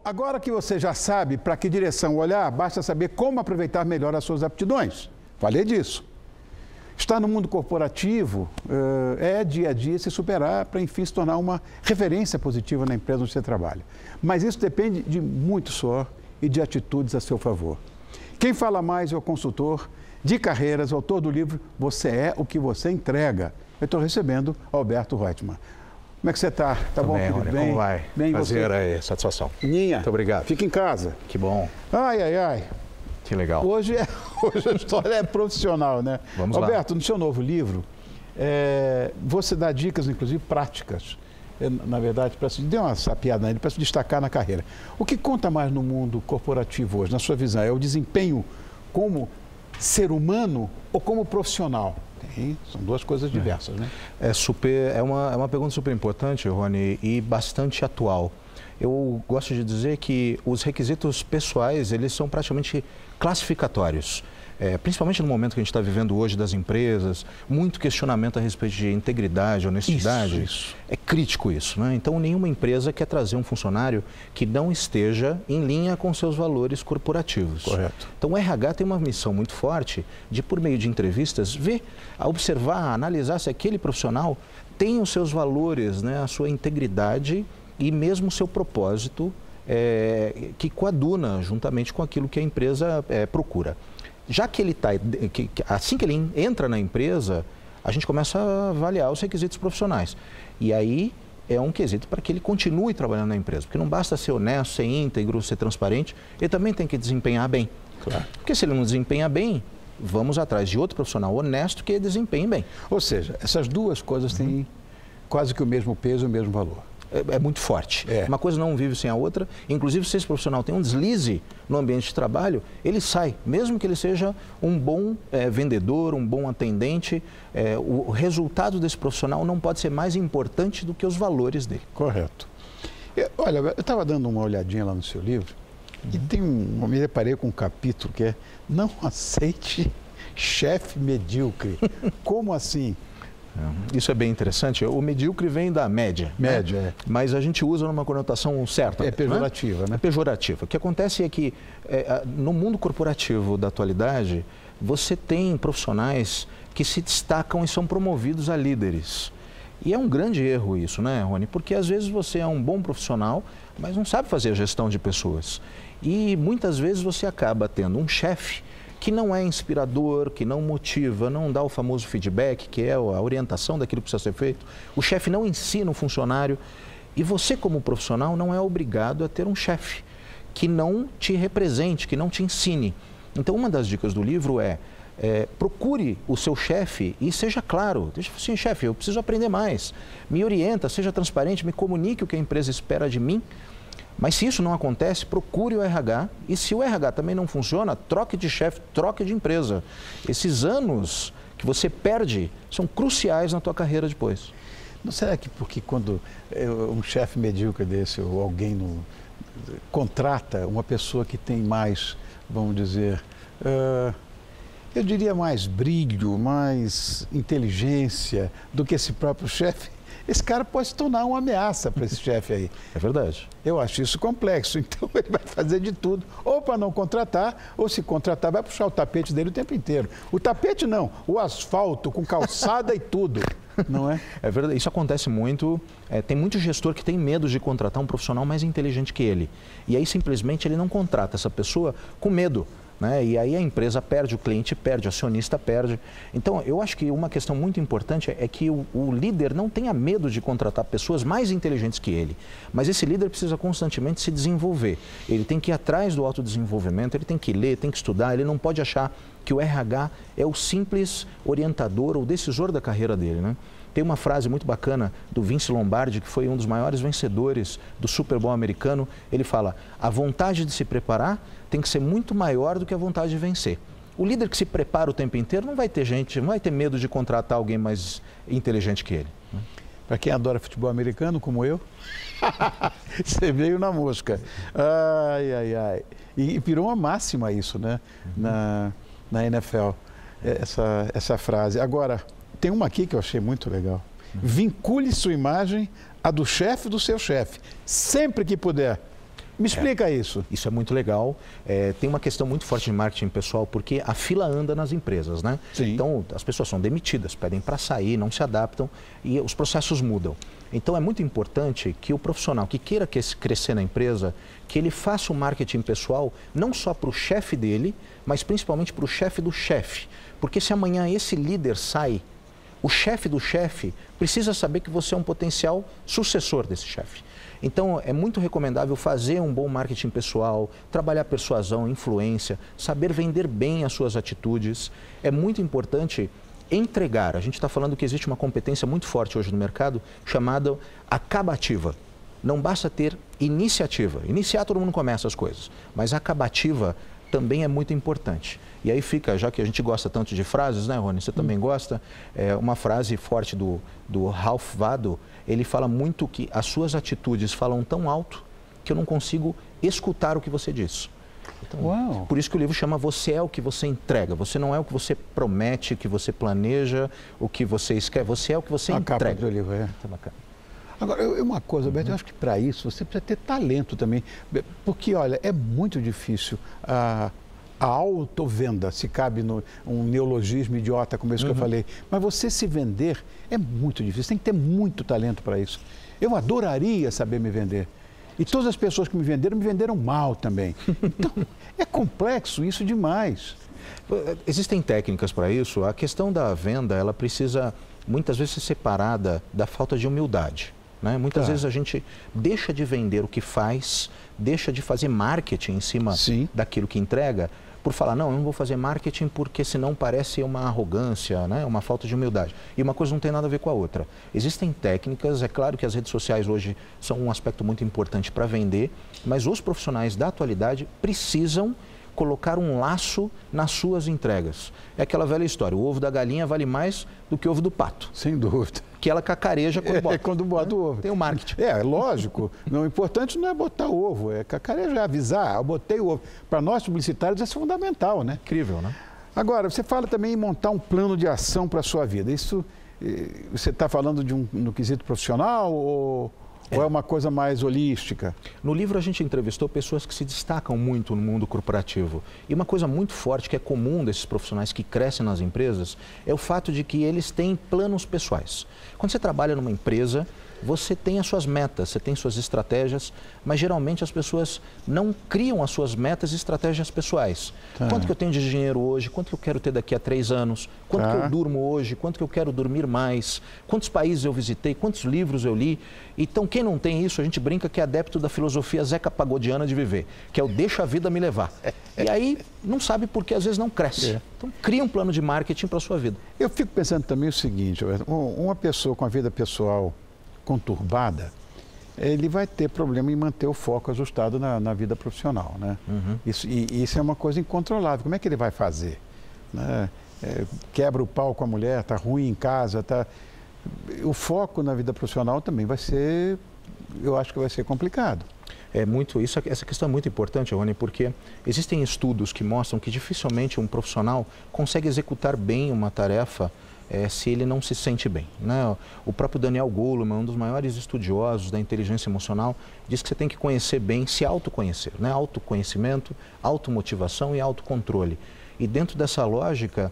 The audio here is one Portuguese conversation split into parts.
agora que você já sabe para que direção olhar, basta saber como aproveitar melhor as suas aptidões. Falei disso. Estar no mundo corporativo é dia a dia se superar para, enfim, se tornar uma referência positiva na empresa onde você trabalha. Mas isso depende de muito suor e de atitudes a seu favor. Quem fala mais é o consultor de carreiras, autor do livro Você é o que você entrega. Eu estou recebendo Alberto Reutemann. Como é que você está? Tá bom, bem, querido? Rony, como vai? Bem, prazer você? aí, satisfação. Ninha, muito obrigado. Fica em casa. Que bom. Ai, ai, ai. Que legal. Hoje a história é profissional, né? Vamos lá. Alberto, no seu novo livro, você dá dicas, inclusive, práticas. Na verdade, dê uma sapiada nele para se destacar na carreira. O que conta mais no mundo corporativo hoje, na sua visão? É o desempenho como ser humano ou como profissional? São duas coisas diversas, né? É uma pergunta super importante, Rony, e bastante atual. Eu gosto de dizer que os requisitos pessoais, eles são praticamente classificatórios. Principalmente no momento que a gente está vivendo hoje das empresas, muito questionamento a respeito de integridade, honestidade. Isso. É crítico isso, né? Então, nenhuma empresa quer trazer um funcionário que não esteja em linha com seus valores corporativos. Correto. Então, o RH tem uma missão muito forte de, por meio de entrevistas, observar, analisar se aquele profissional tem os seus valores, né, a sua integridade e mesmo o seu propósito que coaduna juntamente com aquilo que a empresa procura. Já que ele está, assim que ele entra na empresa, a gente começa a avaliar os requisitos profissionais. E aí é um quesito para que ele continue trabalhando na empresa. Porque não basta ser honesto, ser íntegro, ser transparente, ele também tem que desempenhar bem. Claro. Porque se ele não desempenha bem, vamos atrás de outro profissional honesto que desempenhe bem. Ou seja, essas duas coisas têm quase que o mesmo peso e o mesmo valor. É muito forte. Uma coisa não vive sem a outra. Inclusive, se esse profissional tem um deslize no ambiente de trabalho, ele sai, mesmo que ele seja um bom vendedor, um bom atendente. O resultado desse profissional não pode ser mais importante do que os valores dele. Correto. Olha, eu estava dando uma olhadinha lá no seu livro e me deparei com um capítulo que é Não aceite chefe medíocre. Como assim? Isso é bem interessante. O medíocre vem da média. Média, né? Mas a gente usa numa conotação certa. É pejorativa, né? É pejorativa. O que acontece é que no mundo corporativo da atualidade, você tem profissionais que se destacam e são promovidos a líderes. E é um grande erro isso, né, Rony? Porque às vezes você é um bom profissional, mas não sabe fazer a gestão de pessoas. E muitas vezes você acaba tendo um chefe que não é inspirador, que não motiva, não dá o famoso feedback, que é a orientação daquilo que precisa ser feito. O chefe não ensina o funcionário e você, como profissional, não é obrigado a ter um chefe que não te represente, que não te ensine. Então, uma das dicas do livro procure o seu chefe e seja claro. Deixa assim, chefe, eu preciso aprender mais. Me orienta, seja transparente, me comunique o que a empresa espera de mim. Mas se isso não acontece, procure o RH e se o RH também não funciona, troque de chefe, troque de empresa. Esses anos que você perde são cruciais na tua carreira depois. Não será que porque quando um chefe medíocre desse ou alguém contrata uma pessoa que tem mais, vamos dizer, eu diria mais brilho, mais inteligência do que esse próprio chefe, esse cara pode se tornar uma ameaça para esse chefe aí. É verdade. Eu acho isso complexo. Então, ele vai fazer de tudo, ou para não contratar, ou se contratar, vai puxar o tapete dele o tempo inteiro. O tapete não, o asfalto com calçada e tudo, não é? É verdade. Isso acontece muito. Tem muito gestor que tem medo de contratar um profissional mais inteligente que ele. E aí, simplesmente, ele não contrata essa pessoa com medo. Né? E aí a empresa perde, o cliente perde, o acionista perde. Então, eu acho que uma questão muito importante é que o líder não tenha medo de contratar pessoas mais inteligentes que ele. Mas esse líder precisa constantemente se desenvolver. Ele tem que ir atrás do autodesenvolvimento, ele tem que ler, tem que estudar, ele não pode achar que o RH é o simples orientador ou decisor da carreira dele, né? Tem uma frase muito bacana do Vince Lombardi, que foi um dos maiores vencedores do Super Bowl americano. Ele fala, a vontade de se preparar tem que ser muito maior do que a vontade de vencer. O líder que se prepara o tempo inteiro não vai ter medo de contratar alguém mais inteligente que ele. Para quem adora futebol americano, como eu, você veio na mosca. Ai, ai, ai. E virou uma máxima isso, né? Na NFL, essa frase. Agora, tem uma aqui que eu achei muito legal. Vincule sua imagem à do chefe do seu chefe, sempre que puder. Me explica isso. Isso é muito legal. Tem uma questão muito forte de marketing pessoal, porque a fila anda nas empresas, né? Sim. Então, as pessoas são demitidas, pedem para sair, não se adaptam e os processos mudam. Então, é muito importante que o profissional que queira crescer na empresa, que ele faça o marketing pessoal não só para o chefe dele, mas principalmente para o chefe do chefe. Porque se amanhã esse líder sai, o chefe do chefe precisa saber que você é um potencial sucessor desse chefe. Então, é muito recomendável fazer um bom marketing pessoal, trabalhar persuasão, influência, saber vender bem as suas atitudes. É muito importante entregar. A gente está falando que existe uma competência muito forte hoje no mercado chamada acabativa. Não basta ter iniciativa. Iniciar, todo mundo começa as coisas, mas a acabativa também é muito importante. E aí fica, já que a gente gosta tanto de frases, né, Rony? Você também gosta? Uma frase forte do Ralph Waldo, ele fala muito que as suas atitudes falam tão alto que eu não consigo escutar o que você diz. Então, Uau. Por isso que o livro chama Você é o que você entrega. Você não é o que você promete, o que você planeja, o que você escreve. Você é o que você entrega. A capa do livro, é. Tá bacana. Agora, uma coisa, Beto, eu acho que para isso você precisa ter talento também. Porque, olha, é muito difícil a autovenda, se cabe um neologismo idiota como esse que eu falei. Mas você se vender é muito difícil, tem que ter muito talento para isso. Eu adoraria saber me vender. E todas as pessoas que me venderam mal também. Então, é complexo isso demais. Existem técnicas para isso. A questão da venda, ela precisa muitas vezes ser separada da falta de humildade. Né? Muitas vezes a gente deixa de vender o que faz, deixa de fazer marketing em cima daquilo que entrega, por falar, não, eu não vou fazer marketing porque senão parece uma arrogância, né? Uma falta de humildade. E uma coisa não tem nada a ver com a outra. Existem técnicas, é claro que as redes sociais hoje são um aspecto muito importante para vender, mas os profissionais da atualidade precisam colocar um laço nas suas entregas. É aquela velha história, o ovo da galinha vale mais do que o ovo do pato. Sem dúvida. Que ela cacareja quando bota. Quando bota o ovo. Tem o marketing. Lógico. O importante não é botar o ovo, é cacarejar, avisar. Eu botei o ovo. Para nós publicitários isso é fundamental, né? Incrível, né? Agora, você fala também em montar um plano de ação para a sua vida. Isso, você está falando no quesito profissional ou é uma coisa mais holística? No livro a gente entrevistou pessoas que se destacam muito no mundo corporativo. E uma coisa muito forte que é comum desses profissionais que crescem nas empresas é o fato de que eles têm planos pessoais. Quando você trabalha numa empresa, você tem as suas metas, você tem suas estratégias, mas geralmente as pessoas não criam as suas metas e estratégias pessoais. Quanto que eu tenho de dinheiro hoje? Quanto que eu quero ter daqui a 3 anos? Quanto que eu durmo hoje? Quanto que eu quero dormir mais? Quantos países eu visitei? Quantos livros eu li? Então, quem não tem isso, a gente brinca que é adepto da filosofia Zeca Pagodiana de viver, que é o deixa a vida me levar. E aí, não sabe por que às vezes não cresce. Então, cria um plano de marketing para a sua vida. Eu fico pensando também o seguinte, uma pessoa com a vida pessoal conturbada, ele vai ter problema em manter o foco ajustado na vida profissional, né? Isso é uma coisa incontrolável. Como é que ele vai fazer? Né? Quebra o pau com a mulher, está ruim em casa, o foco na vida profissional também vai ser, eu acho que vai ser complicado. Essa questão é muito importante, Rony, porque existem estudos que mostram que dificilmente um profissional consegue executar bem uma tarefa se ele não se sente bem. Né? O próprio Daniel Goleman, um dos maiores estudiosos da inteligência emocional, diz que você tem que conhecer bem, se autoconhecer. Né? Autoconhecimento, automotivação e autocontrole. E dentro dessa lógica,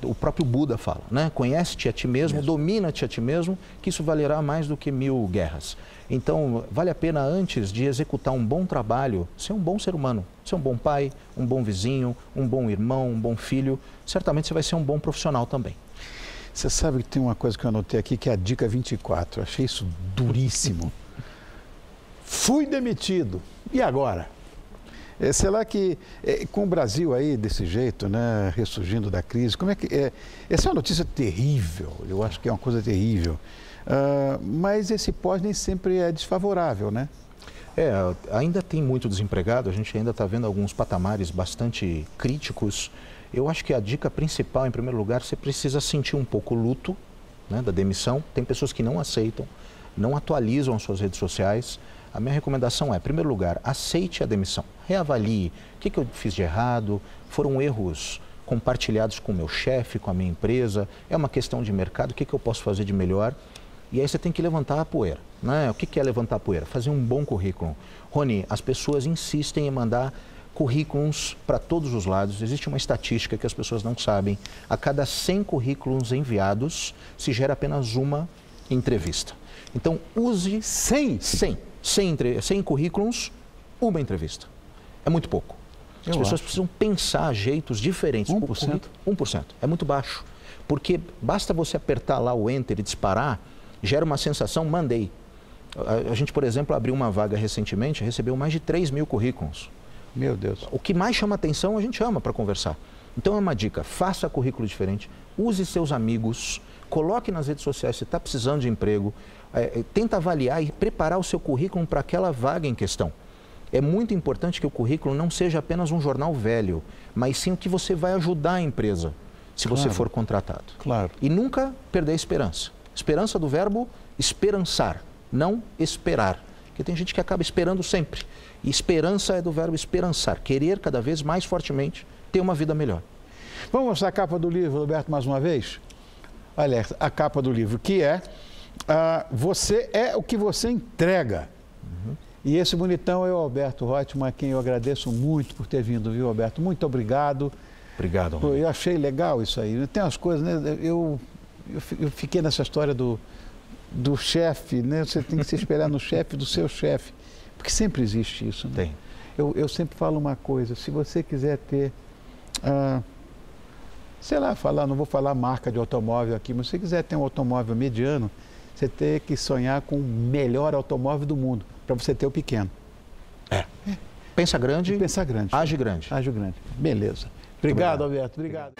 o próprio Buda fala, né? Conhece-te a ti mesmo, domina-te a ti mesmo, que isso valerá mais do que 1000 guerras. Então, vale a pena, antes de executar um bom trabalho, ser um bom ser humano, ser um bom pai, um bom vizinho, um bom irmão, um bom filho. Certamente você vai ser um bom profissional também. Você sabe que tem uma coisa que eu anotei aqui, que é a dica 24. Eu achei isso duríssimo. Fui demitido. E agora? Sei lá que, com o Brasil aí desse jeito, né, ressurgindo da crise, como é que... essa é uma notícia terrível, eu acho que é uma coisa terrível. Mas esse pós nem sempre é desfavorável, né? Ainda tem muito desempregado, a gente ainda está vendo alguns patamares bastante críticos. Eu acho que a dica principal, em primeiro lugar, você precisa sentir um pouco o luto, né, da demissão. Tem pessoas que não aceitam, não atualizam as suas redes sociais. A minha recomendação é, em primeiro lugar, aceite a demissão. Reavalie o que eu fiz de errado, foram erros compartilhados com o meu chefe, com a minha empresa, é uma questão de mercado, o que eu posso fazer de melhor. E aí você tem que levantar a poeira, né? O que é levantar a poeira? Fazer um bom currículo. Rony, as pessoas insistem em mandar currículos para todos os lados. Existe uma estatística que as pessoas não sabem. A cada 100 currículos enviados, se gera apenas uma entrevista. Então, use 100 currículos, uma entrevista. É muito pouco. As pessoas precisam pensar jeitos diferentes. 1%? 1%. É muito baixo. Porque basta você apertar lá o Enter e disparar, gera uma sensação, mandei. A gente, por exemplo, abriu uma vaga recentemente, recebeu mais de 3 mil currículos. Meu Deus. O que mais chama atenção, a gente chama para conversar. Então é uma dica, faça currículo diferente, use seus amigos, coloque nas redes sociais se está precisando de emprego, tenta avaliar e preparar o seu currículo para aquela vaga em questão. É muito importante que o currículo não seja apenas um jornal velho, mas sim o que você vai ajudar a empresa, se você for contratado. Claro. E nunca perder a esperança. Esperança do verbo esperançar, não esperar. Porque tem gente que acaba esperando sempre. E esperança é do verbo esperançar, querer cada vez mais fortemente ter uma vida melhor. Vamos mostrar a capa do livro, Roberto, mais uma vez? Olha, a capa do livro, que é Você é o que você entrega. Uhum. E esse bonitão é o Alberto Reutemann, a quem eu agradeço muito por ter vindo, viu, Alberto? Muito obrigado. Obrigado. Eu achei legal isso aí. Tem umas coisas, né? Eu fiquei nessa história do chefe, né? Você tem que se espelhar no chefe do seu chefe. Porque sempre existe isso. Né? Tem. Eu sempre falo uma coisa, se você quiser ter, sei lá, não vou falar marca de automóvel aqui, mas se você quiser ter um automóvel mediano, você tem que sonhar com o melhor automóvel do mundo, para você ter o pequeno. Pensa grande, pensa grande. Age grande. Age grande. Beleza. Obrigado, Alberto. Obrigado.